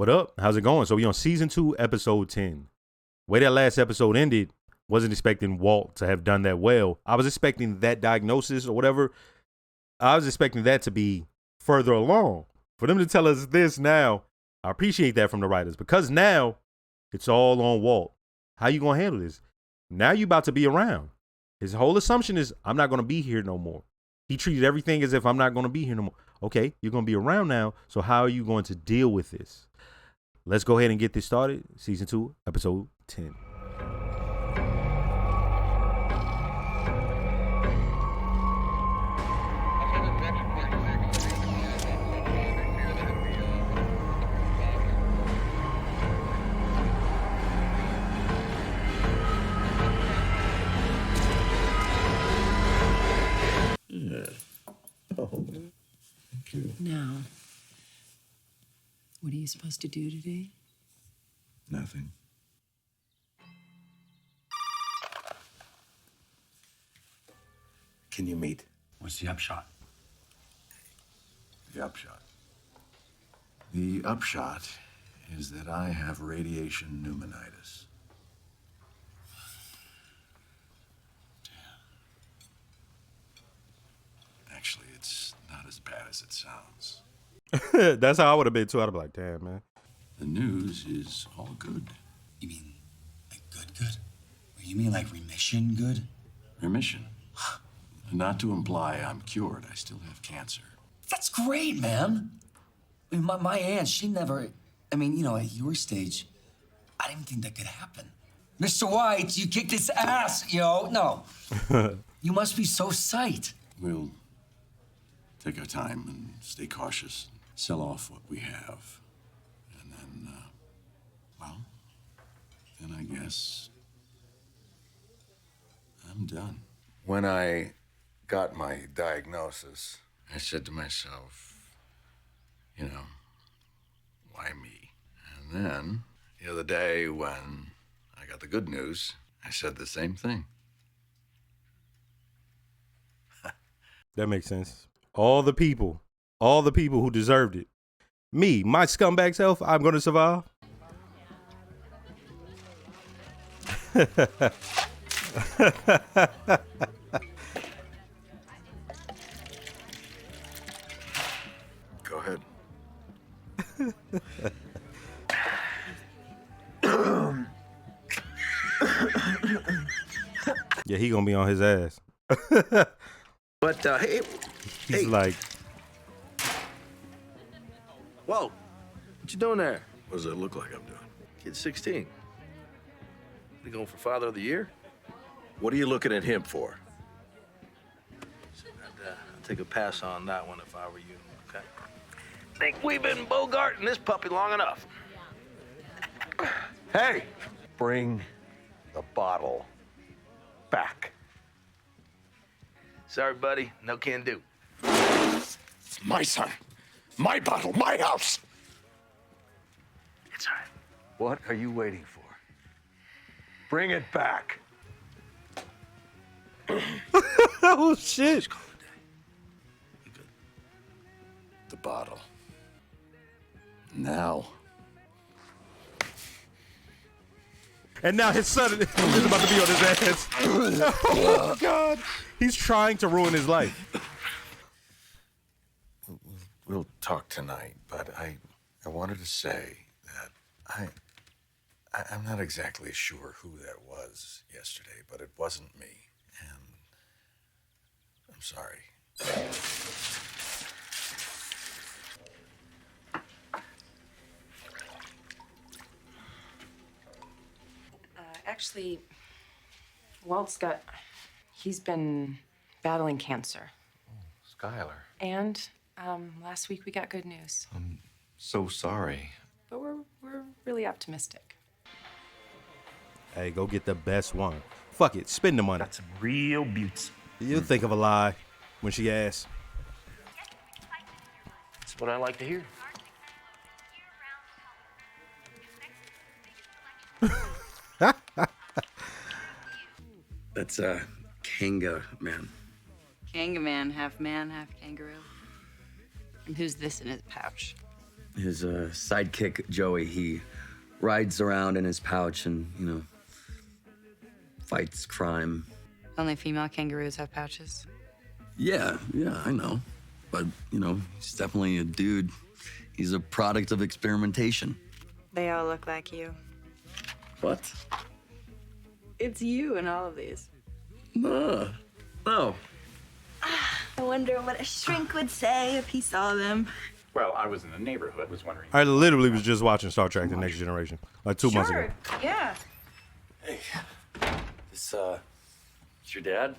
What up? How's it going? So we on season 2, episode 10. Way that last episode ended, wasn't expecting Walt to have done that well. I was expecting that diagnosis or whatever. I was expecting that to be further along. For them to tell us this now, I appreciate that from the writers because now it's all on Walt. How you gonna handle this? Now you about to be around. His whole assumption is I'm not gonna be here no more. He treated everything as if I'm not gonna be here no more. Okay, you're gonna be around now. So how are you going to deal with this? Let's go ahead and get this started. Season 2, episode 10. Now, what are you supposed to do today? Nothing. Can you meet? What's the upshot? The upshot. The upshot is that I have radiation pneumonitis. Actually, it's not as bad as it sounds. That's how I would have been too. I'd be like, damn, man. The news is all good. You mean like good? Or you mean like remission good? Remission. Not to imply I'm cured. I still have cancer. That's great, man. I mean, my aunt, she never, at your stage, I didn't think that could happen. Mr. White, you kicked his ass, yo. No. You must be so psyched. We'll take our time and stay cautious. Sell off what we have. And then, then I guess I'm done. When I got my diagnosis, I said to myself, why me? And then, the other day when I got the good news, I said the same thing. That makes sense. All the people who deserved it. Me, my scumbag self, I'm going to survive. Go ahead. Yeah, he going to be on his ass. But, hey, He's like, whoa, what you doing there? What does it look like I'm doing? Kid's 16. You going for Father of the Year? What are you looking at him for? I'd take a pass on that one if I were you, okay? Think we've been bogarting this puppy long enough. Hey! Bring the bottle back. Sorry, buddy, no can do. My son. My bottle. My house. It's all right. What are you waiting for? Bring it back. oh, shit. Just call it a day. You good? The bottle. Now. And now his son is about to be on his ass. Oh, God. He's trying to ruin his life. We'll talk tonight, but I wanted to say that I'm not exactly sure who that was yesterday, but it wasn't me, and I'm sorry. Actually, he's been battling cancer. Skylar, And last week we got good news. I'm so sorry. But we're really optimistic. Hey, go get the best one. Fuck it, spend the money. Got some real buttes. You'll think of a lie when she asks. That's what I like to hear. That's Kanga Man. Kangaman, half man, half kangaroo. And who's this in his pouch? his sidekick, Joey, he rides around in his pouch and, fights crime. Only female kangaroos have pouches. Yeah, I know. But, he's definitely a dude. He's a product of experimentation. They all look like you. What? It's you in all of these. No. I wonder what a shrink would say if he saw them. Well, I was in the neighborhood, was wondering. I literally was just watching Star Trek: The Next Generation like 2 months ago. Yeah. Hey, this, it's your dad?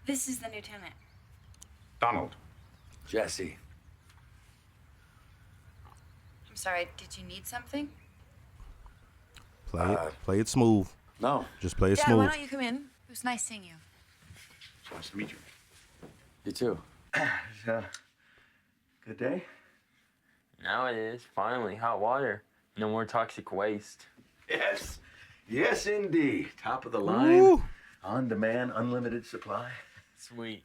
This is the lieutenant. Donald. Jesse. I'm sorry, did you need something? Play it smooth. No. Just play it Dad, smooth. why don't you come in? It was nice seeing you. Nice to meet you. You too. Good day? Now it is. Finally, hot water. No more toxic waste. Yes. Yes, indeed. Top of the line. Woo. On demand, unlimited supply. Sweet.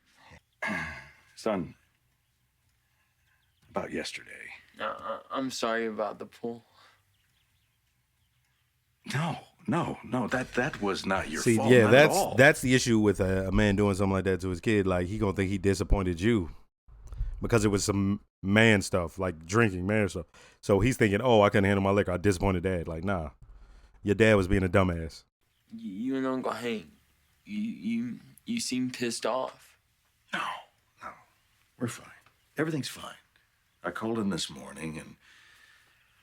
Son, about yesterday. I'm sorry about the pool. No. That was not your See, fault. yeah, not at all. that's the issue with a man doing something like that to his kid. Like, he gonna think he disappointed you because it was some man stuff, like drinking man stuff. So he's thinking, oh, I couldn't handle my liquor. I disappointed dad. Like, nah, your dad was being a dumbass. You and Uncle Hank, you seem pissed off. No. We're fine. Everything's fine. I called in this morning and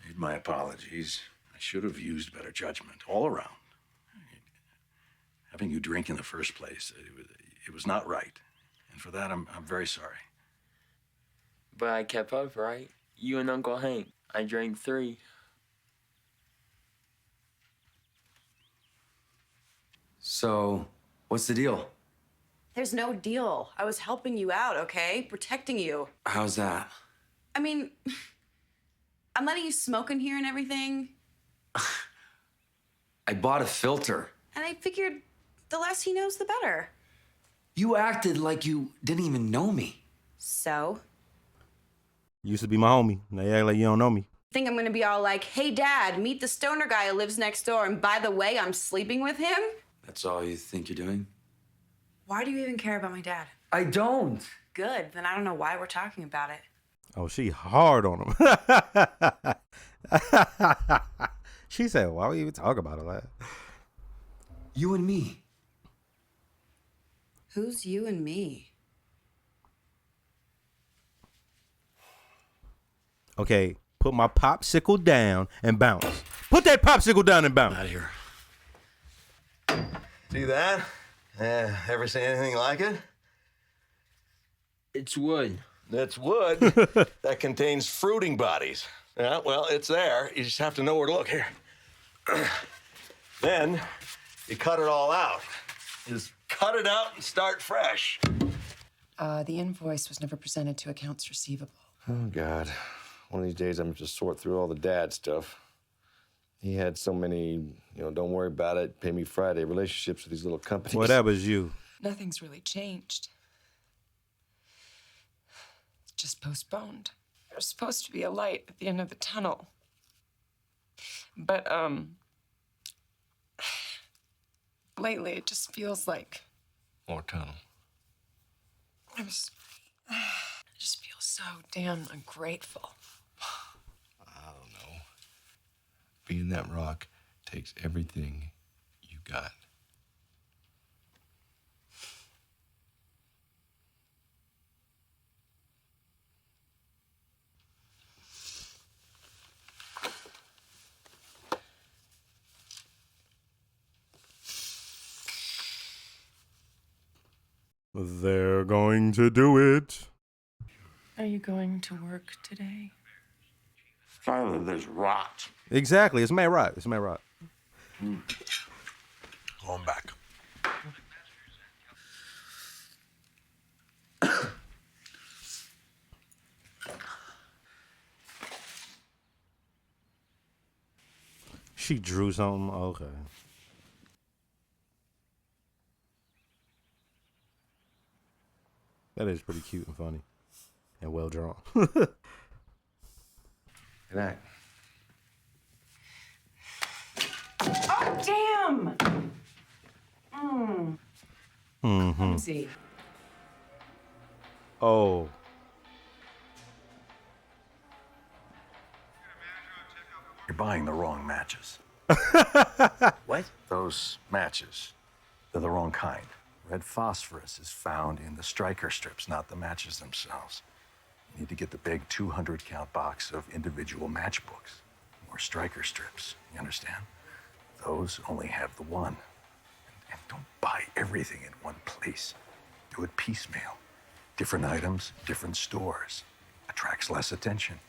made my apologies. I should have used better judgment all around. Having you drink in the first place, it was not right. And for that, I'm very sorry. But I kept up, right? You and Uncle Hank. I drank 3. So, what's the deal? There's no deal. I was helping you out, okay? Protecting you. How's that? I mean, I'm letting you smoke in here and everything. I bought a filter. And I figured the less he knows, the better. You acted like you didn't even know me. So? Used to be my homie. Now you act like you don't know me. Think I'm gonna be all like, hey, Dad, meet the stoner guy who lives next door, and by the way, I'm sleeping with him? That's all you think you're doing? Why do you even care about my dad? I don't. Good, then I don't know why we're talking about it. Oh, she hard on him. She said, why would you even talk about it like that? You and me. Who's you and me? Okay, put my popsicle down and bounce. Put that popsicle down and bounce. Out of here. See that? Ever seen anything like it? It's wood. That's wood that contains fruiting bodies. Yeah, well, it's there. You just have to know where to look. Here. Then you cut it all out. Just cut it out and start fresh. The invoice was never presented to accounts receivable. Oh, God. One of these days, I'm going to sort through all the dad stuff. He had so many, don't worry about it, pay me Friday relationships with these little companies. Well, that was you. Nothing's really changed. It's just postponed. There's supposed to be a light at the end of the tunnel. But, lately it just feels like More tunnel. I just feel so damn ungrateful. I don't know. Being that rock takes everything you got. They're going to do it. Are you going to work today? Skylar, there's rot. Exactly. It's Matt Rot. It's Matt Rot. Going back. She drew something. Okay. That is pretty cute and funny. And well drawn. Good night. Oh, damn! Mm-hmm. See. Oh. You're buying the wrong matches. What? Those matches, they're the wrong kind. Red phosphorus is found in the striker strips, not the matches themselves. You need to get the big 200 count box of individual matchbooks, or striker strips, you understand? Those only have the one. And don't buy everything in one place. Do it piecemeal. Different items, different stores. Attracts less attention.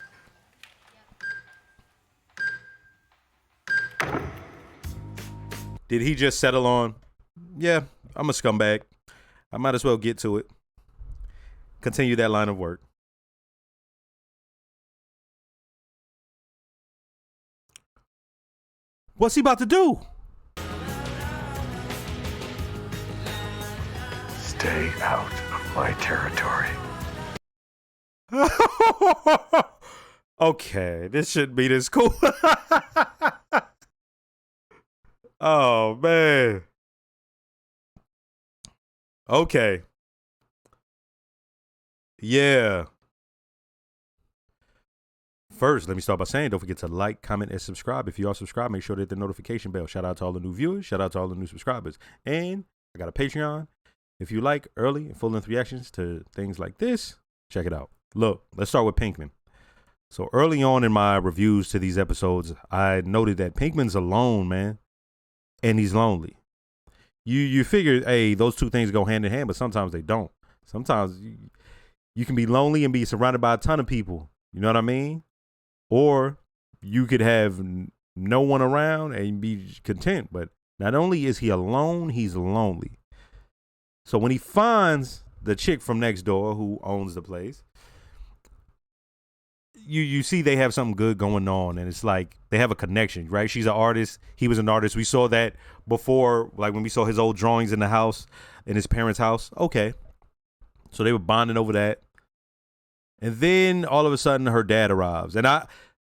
Did he just settle on, yeah, I'm a scumbag. I might as well get to it. Continue that line of work. What's he about to do? Stay out of my territory. Okay, this shouldn't be this cool. Oh, man. Okay. Yeah. First, let me start by saying, don't forget to like, comment, and subscribe. If you are subscribed, make sure to hit the notification bell. Shout out to all the new viewers. Shout out to all the new subscribers. And I got a Patreon. If you like early and full-length reactions to things like this, check it out. Look, let's start with Pinkman. So early on in my reviews to these episodes, I noted that Pinkman's alone, man. And he's lonely. You figure, hey, those two things go hand in hand, but sometimes they don't. Sometimes you can be lonely and be surrounded by a ton of people. You know what I mean? Or you could have no one around and be content. But not only is he alone, he's lonely. So when he finds the chick from next door who owns the place, you see they have something good going on, and it's like they have a connection, right? She's an artist. He was an artist. We saw that before, like when we saw his old drawings in the house, in his parents' house. Okay. So they were bonding over that. And then all of a sudden her dad arrives. And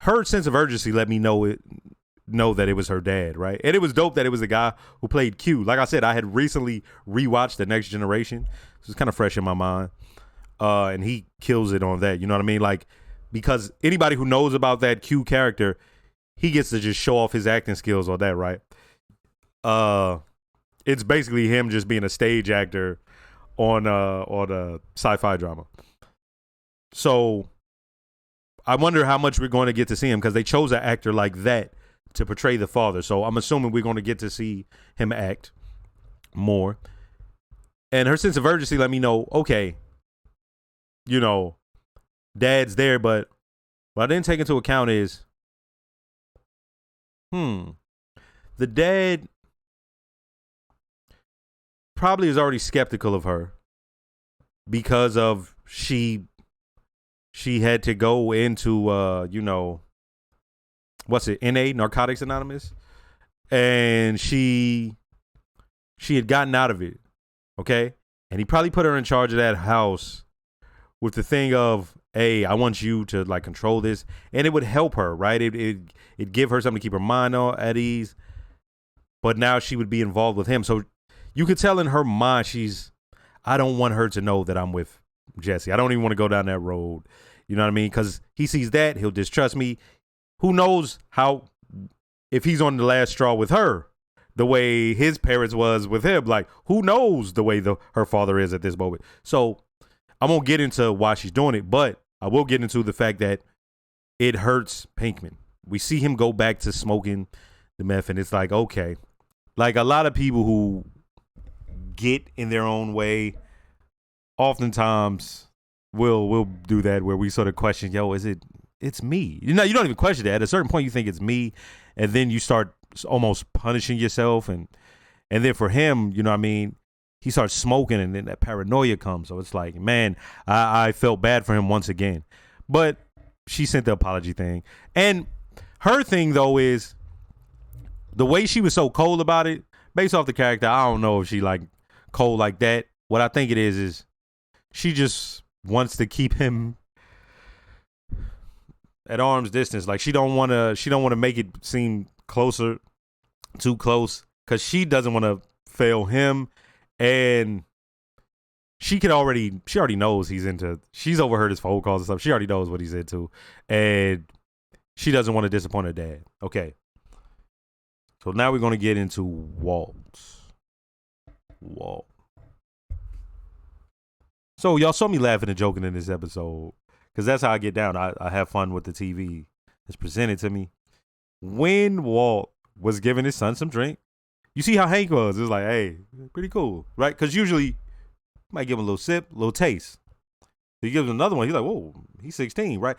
her sense of urgency let me know that it was her dad, right? And it was dope that it was the guy who played Q. Like I said, I had recently rewatched The Next Generation. So it's kind of fresh in my mind. And he kills it on that. You know what I mean? Like, because anybody who knows about that Q character, he gets to just show off his acting skills on that, right? It's basically him just being a stage actor on a sci-fi drama. So I wonder how much we're going to get to see him, because they chose an actor like that to portray the father. So I'm assuming we're going to get to see him act more. And her sense of urgency let me know, okay, you know, dad's there, but what I didn't take into account is, the dad probably is already skeptical of her because of she had to go into you know, what's it, NA, Narcotics Anonymous, and she had gotten out of it, okay, and he probably put her in charge of that house with the thing of, hey, I want you to like control this, and it would help her, right? It'd give her something to keep her mind at ease. But now she would be involved with him, so you could tell in her mind I don't want her to know that I'm with Jesse. I don't even want to go down that road. You know what I mean? Because he sees that, he'll distrust me. Who knows if he's on the last straw with her, the way his parents was with him. Like, who knows the way her father is at this moment. So I won't get into why she's doing it, but I will get into the fact that it hurts Pinkman. We see him go back to smoking the meth, and it's like, okay. Like, a lot of people who get in their own way oftentimes will do that, where we sort of question, yo, it's me. You don't even question that. At a certain point, you think it's me, and then you start almost punishing yourself. And then for him, you know what I mean, he starts smoking, and then that paranoia comes. So it's like, man, I felt bad for him once again. But she sent the apology thing. And her thing, though, is the way she was so cold about it, based off the character, I don't know if she like cold like that. What I think it is she just wants to keep him at arm's distance. Like she don't want to make it seem too close, because she doesn't want to fail him, and she already knows she's overheard his phone calls and stuff. She already knows what he's into, and she doesn't want to disappoint her dad. Okay. So now we're going to get into Walt. So y'all saw me laughing and joking in this episode, because that's how I get down. I have fun with the TV that's presented to me. When Walt was giving his son some drink, you see how Hank was. It was like, hey, pretty cool, right? Because usually you might give him a little sip, a little taste. He gives him another one. He's like, whoa, he's 16, right?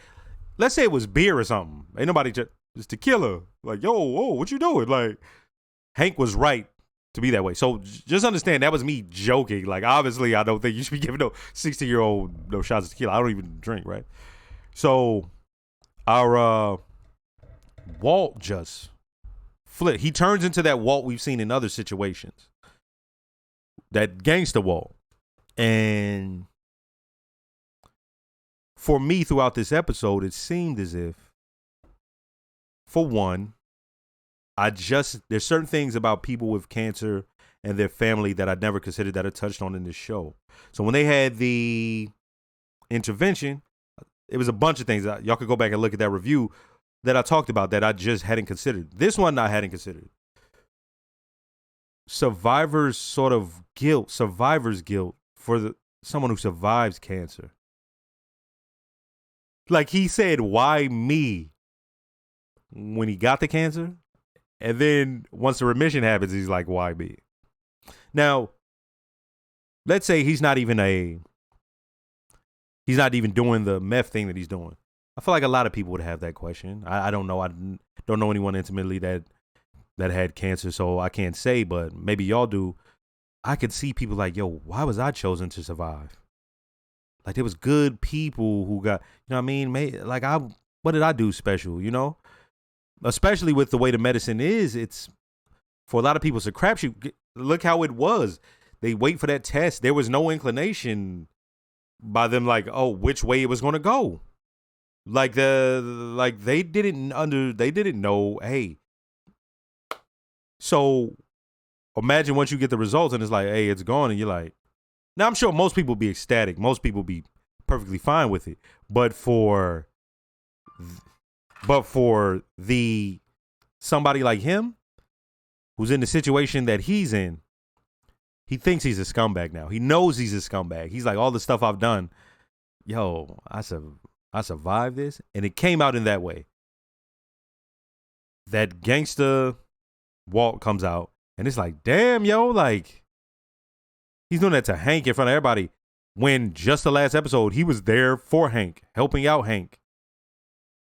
Let's say it was beer or something. Ain't nobody it's tequila. Like, yo, whoa, what you doing? Like, Hank was right to be that way. So just understand that was me joking. Like, obviously, I don't think you should be giving no 16-year-old no shots of tequila. I don't even drink, right? So our Walt just flipped. He turns into that Walt we've seen in other situations. That gangster Walt. And for me, throughout this episode, it seemed as if, for one, there's certain things about people with cancer and their family that I never considered that are touched on in this show. So when they had the intervention, it was a bunch of things. Y'all could go back and look at that review that I talked about that I just hadn't considered. This one I hadn't considered. Survivor's guilt for someone who survives cancer. Like he said, why me? When he got the cancer, and then once the remission happens, he's like, why me? Now, let's say he's not even doing the meth thing that he's doing. I feel like a lot of people would have that question. I don't know. I don't know anyone intimately that had cancer, so I can't say, but maybe y'all do. I could see people like, yo, why was I chosen to survive? Like, there was good people who got, you know what I mean? Like, what did I do special, you know? Especially with the way the medicine is, it's, for a lot of people, it's a crapshoot. Look how it was. They wait for that test. There was no inclination by them, like, oh, which way it was going to go. Like they didn't know. Hey, so imagine once you get the results and it's like, hey, it's gone, and you're like, now I'm sure most people be ecstatic. Most people be perfectly fine with it, but for somebody like him who's in the situation that he's in, he thinks he's a scumbag now. He knows he's a scumbag. He's like, all the stuff I've done, yo, I survived this, and it came out in that way. That gangster Walt comes out, and it's like, damn, yo, like, he's doing that to Hank in front of everybody, when just the last episode, he was there for Hank, helping out Hank.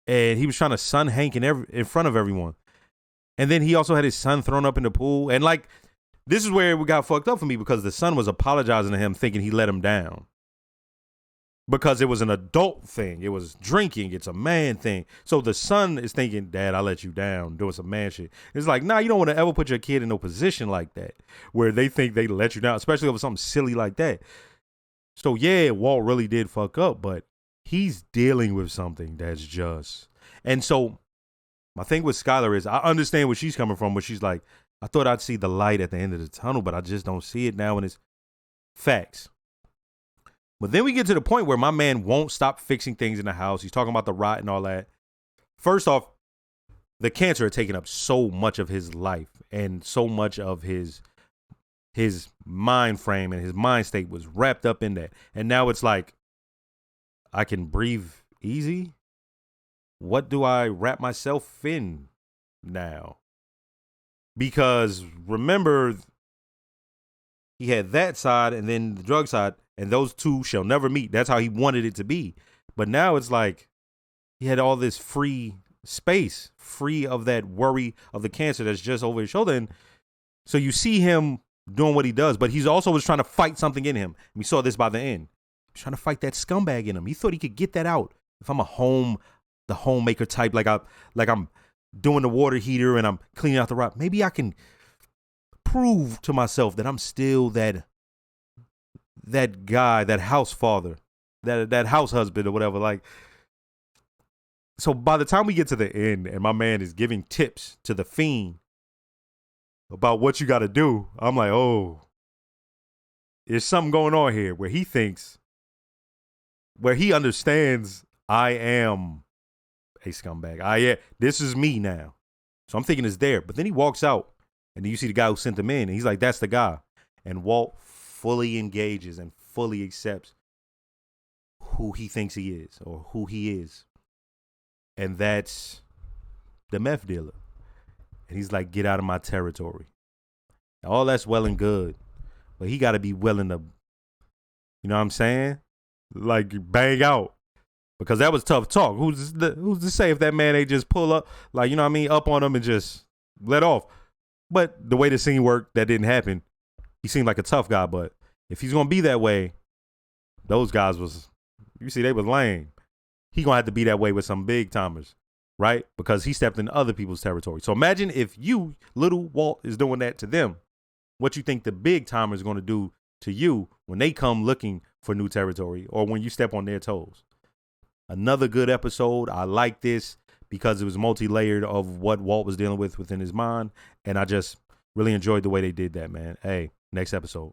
And he was trying to sun Hank in front of everyone. And then he also had his son thrown up in the pool. And, like, this is where it got fucked up for me, because the son was apologizing to him, thinking he let him down. Because it was an adult thing. It was drinking. It's a man thing. So the son is thinking, Dad, I let you down, doing some man shit. It's like, nah, you don't want to ever put your kid in no position like that, where they think they let you down, especially over something silly like that. So, yeah, Walt really did fuck up, but he's dealing with something that's just. And so my thing with Skylar is, I understand where she's coming from, where she's like, I thought I'd see the light at the end of the tunnel, but I just don't see it now, and it's facts. But then we get to the point where my man won't stop fixing things in the house. He's talking about the rot and all that. First off, the cancer had taken up so much of his life, and so much of his mind frame and his mind state was wrapped up in that. And now it's like, I can breathe easy. What do I wrap myself in now? Because remember, he had that side and then the drug side, and those two shall never meet. That's how he wanted it to be. But now it's like he had all this free space, free of that worry of the cancer that's just over his shoulder. And so you see him doing what he does, but he's also was trying to fight something in him. We saw this by the end. He's trying to fight that scumbag in him. He thought he could get that out. If I'm the homemaker type, like I'm doing the water heater and I'm cleaning out the rot, maybe I can prove to myself that I'm still that guy, that house father, that house husband or whatever. Like, So by the time we get to the end and my man is giving tips to the Fiend about what you got to do, I'm like, oh, there's something going on here where he understands I am a scumbag. This is me now. So I'm thinking it's there. But then he walks out and then you see the guy who sent him in and he's like, that's the guy. And Walt fully engages and fully accepts who he thinks he is or who he is. And that's the meth dealer. And he's like, get out of my territory. All that's well and good. But he got to be willing to, you know what I'm saying? Like, bang out. Because that was tough talk. Who's to say if that man ain't just pull up, like, you know what I mean, up on him and just let off. But the way the scene worked, that didn't happen. He seemed like a tough guy. But if he's going to be that way, those guys was, you see, they was lame. He going to have to be that way with some big timers, right? Because he stepped into other people's territory. So imagine if you, little Walt, is doing that to them. What you think the big timers going to do to you when they come looking for new territory or when you step on their toes. Another good episode. I like this because it was multi-layered of what Walt was dealing with within his mind. And I just really enjoyed the way they did that, man. Hey, next episode.